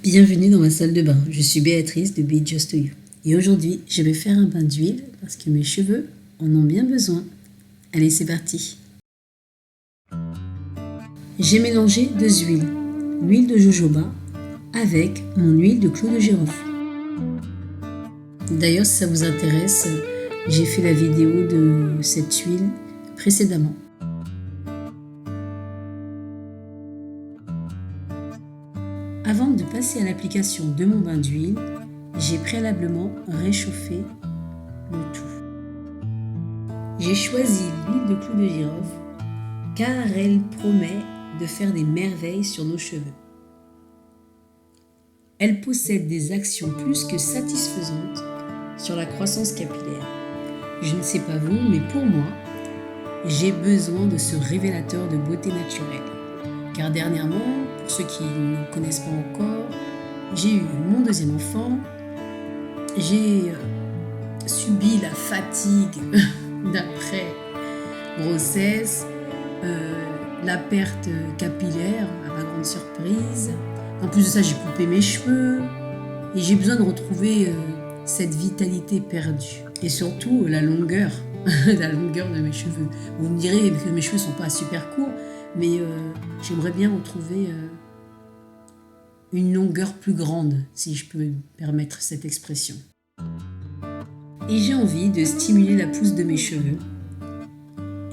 Bienvenue dans ma salle de bain, je suis Béatrice de Be Just You. Et aujourd'hui, je vais faire un bain d'huile parce que mes cheveux en ont bien besoin. Allez, c'est parti. J'ai mélangé deux huiles, l'huile de jojoba avec mon huile de clou de girofle. D'ailleurs, si ça vous intéresse, j'ai fait la vidéo de cette huile précédemment. Avant de passer à l'application de mon bain d'huile, j'ai préalablement réchauffé le tout. J'ai choisi l'huile de clou de girofle car elle promet de faire des merveilles sur nos cheveux. Elle possède des actions plus que satisfaisantes sur la croissance capillaire. Je ne sais pas vous, mais pour moi, j'ai besoin de ce révélateur de beauté naturelle. Car dernièrement, pour ceux qui ne connaissent pas encore, j'ai eu mon deuxième enfant, j'ai subi la fatigue d'après grossesse, la perte capillaire, à ma grande surprise. En plus de ça, j'ai coupé mes cheveux et j'ai besoin de retrouver cette vitalité perdue. Et surtout, la longueur de mes cheveux. Vous me direz que mes cheveux ne sont pas super courts, mais j'aimerais bien retrouver une longueur plus grande, si je peux me permettre cette expression. Et j'ai envie de stimuler la pousse de mes cheveux.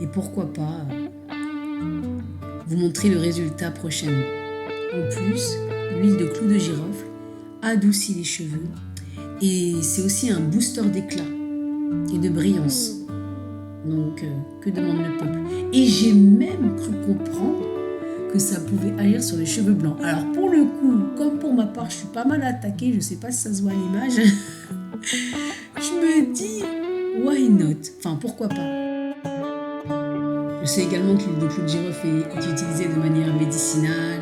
Et pourquoi pas vous montrer le résultat prochainement. En plus, l'huile de clou de girofle adoucit les cheveux et c'est aussi un booster d'éclat et de brillance. Donc, que demande le peuple? Et j'ai même cru comprendre que ça pouvait agir sur les cheveux blancs. Alors, pour le coup, comme pour ma part, je suis pas mal attaquée, je ne sais pas si ça se voit à l'image, je me dis, why not? Enfin, pourquoi pas? Je sais également que l'huile de clou de girofle est utilisée de manière médicinale,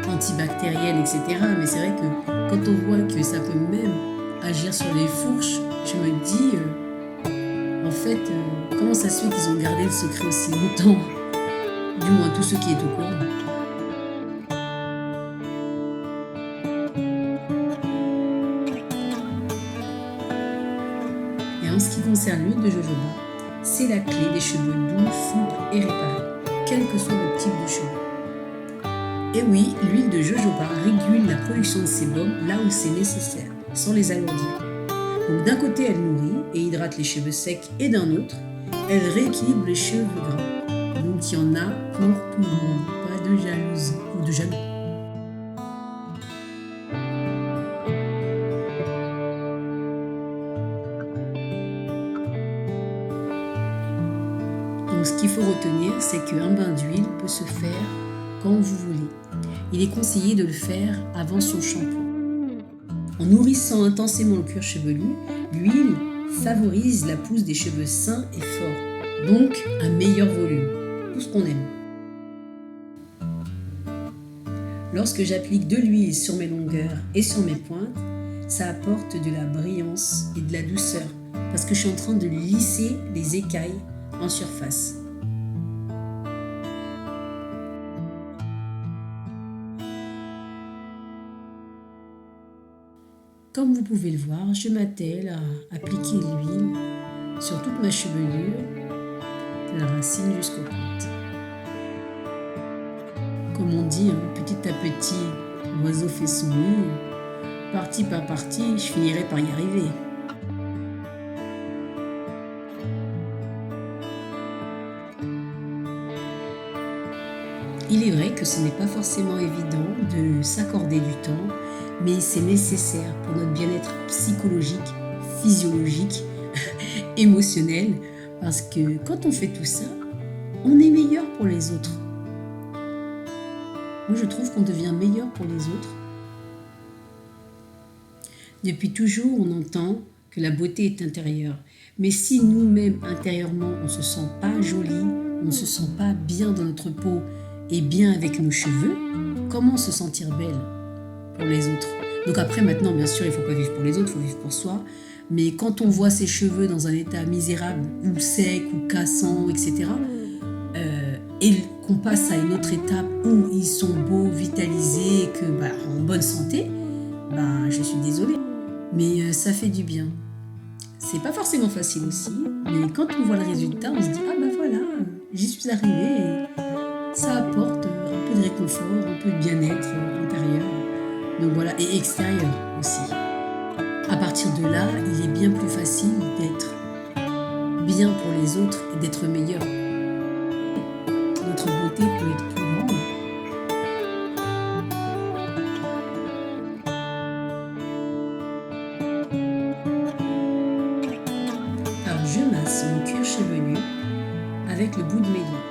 antibactérienne, etc. Mais c'est vrai que quand on voit que ça peut même agir sur les fourches, je me dis... En fait, comment ça se fait qu'ils ont gardé le secret aussi longtemps? Du moins, tous ceux qui étaient au courant. Et en ce qui concerne l'huile de jojoba, c'est la clé des cheveux doux, souples et réparés, quel que soit votre type de cheveux. Et oui, l'huile de jojoba régule la production de sébum là où c'est nécessaire, sans les alourdir. Donc d'un côté, elle nourrit et hydrate les cheveux secs et d'un autre, elle rééquilibre les cheveux gras. Donc il y en a pour tout le monde, pas de jalousie ou de jaloux. Donc ce qu'il faut retenir, c'est qu'un bain d'huile peut se faire quand vous voulez. Il est conseillé de le faire avant son shampoing. En nourrissant intensément le cuir chevelu, l'huile favorise la pousse des cheveux sains et forts, donc un meilleur volume, tout ce qu'on aime. Lorsque j'applique de l'huile sur mes longueurs et sur mes pointes, ça apporte de la brillance et de la douceur, parce que je suis en train de lisser les écailles en surface. Comme vous pouvez le voir, je m'attelle à appliquer l'huile sur toute ma chevelure, de la racine jusqu'aux pointes. Comme on dit, petit à petit, l'oiseau fait son nid. Partie par partie, je finirai par y arriver. Il est vrai que ce n'est pas forcément évident de s'accorder du temps, mais c'est nécessaire pour notre bien-être psychologique, physiologique, émotionnel, parce que quand on fait tout ça, on est meilleur pour les autres. Moi, je trouve qu'on devient meilleur pour les autres. Depuis toujours, on entend que la beauté est intérieure. Mais si nous-mêmes, intérieurement, on ne se sent pas joli, on ne se sent pas bien dans notre peau et bien avec nos cheveux, comment se sentir belle pour les autres? Donc après, maintenant, bien sûr, il ne faut pas vivre pour les autres, il faut vivre pour soi. Mais quand on voit ses cheveux dans un état misérable, ou sec, ou cassant, etc., et qu'on passe à une autre étape où ils sont beaux, vitalisés, en bonne santé, désolée. Mais ça fait du bien. C'est pas forcément facile aussi, mais quand on voit le résultat, on se dit ah bah voilà, j'y suis arrivée et ça apporte un peu de réconfort, un peu de bien-être intérieur. Donc voilà, et extérieur aussi. À partir de là, il est bien plus facile d'être bien pour les autres et d'être meilleur. Notre beauté peut être plus grande. Alors je masse mon cuir chevelu avec le bout de mes doigts.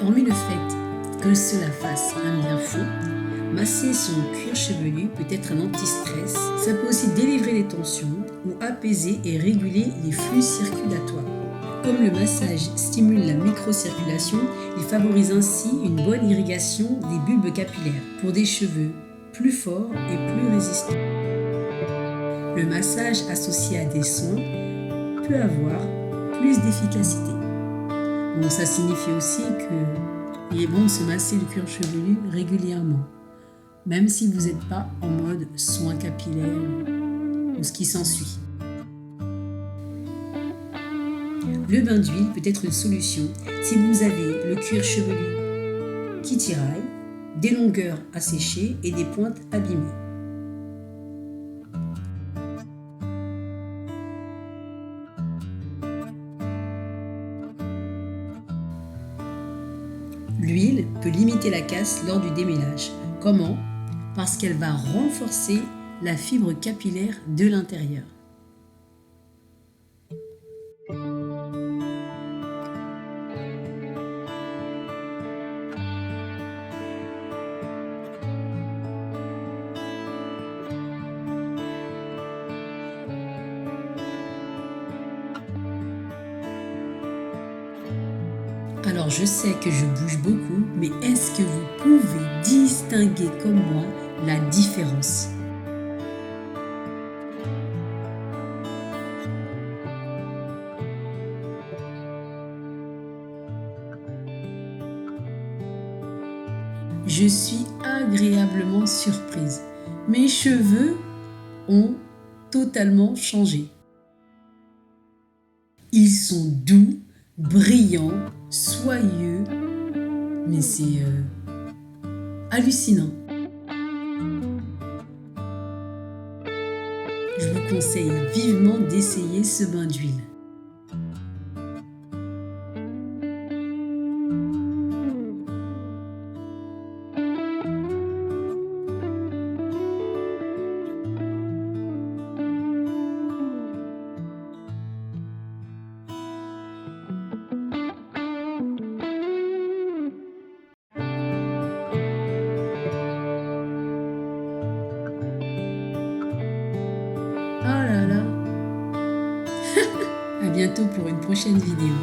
Hormis le fait que cela fasse un bien fou, masser son cuir chevelu peut être un anti-stress. Ça peut aussi délivrer les tensions ou apaiser et réguler les flux circulatoires. Comme le massage stimule la microcirculation, il favorise ainsi une bonne irrigation des bulbes capillaires pour des cheveux plus forts et plus résistants. Le massage associé à des soins peut avoir plus d'efficacité. Donc ça signifie aussi qu'il est bon de se masser le cuir chevelu régulièrement, même si vous n'êtes pas en mode soin capillaire ou ce qui s'ensuit. Le bain d'huile peut être une solution si vous avez le cuir chevelu qui tiraille, des longueurs à sécher et des pointes abîmées. L'huile peut limiter la casse lors du démêlage. Comment ? Parce qu'elle va renforcer la fibre capillaire de l'intérieur. Alors je sais que je bouge beaucoup, mais est-ce que vous pouvez distinguer comme moi la différence ? Je suis agréablement surprise. Mes cheveux ont totalement changé. Ils sont doux, brillants, soyeux, mais c'est hallucinant. Je vous conseille vivement d'essayer ce bain d'huile. Oh là là. À bientôt pour une prochaine vidéo.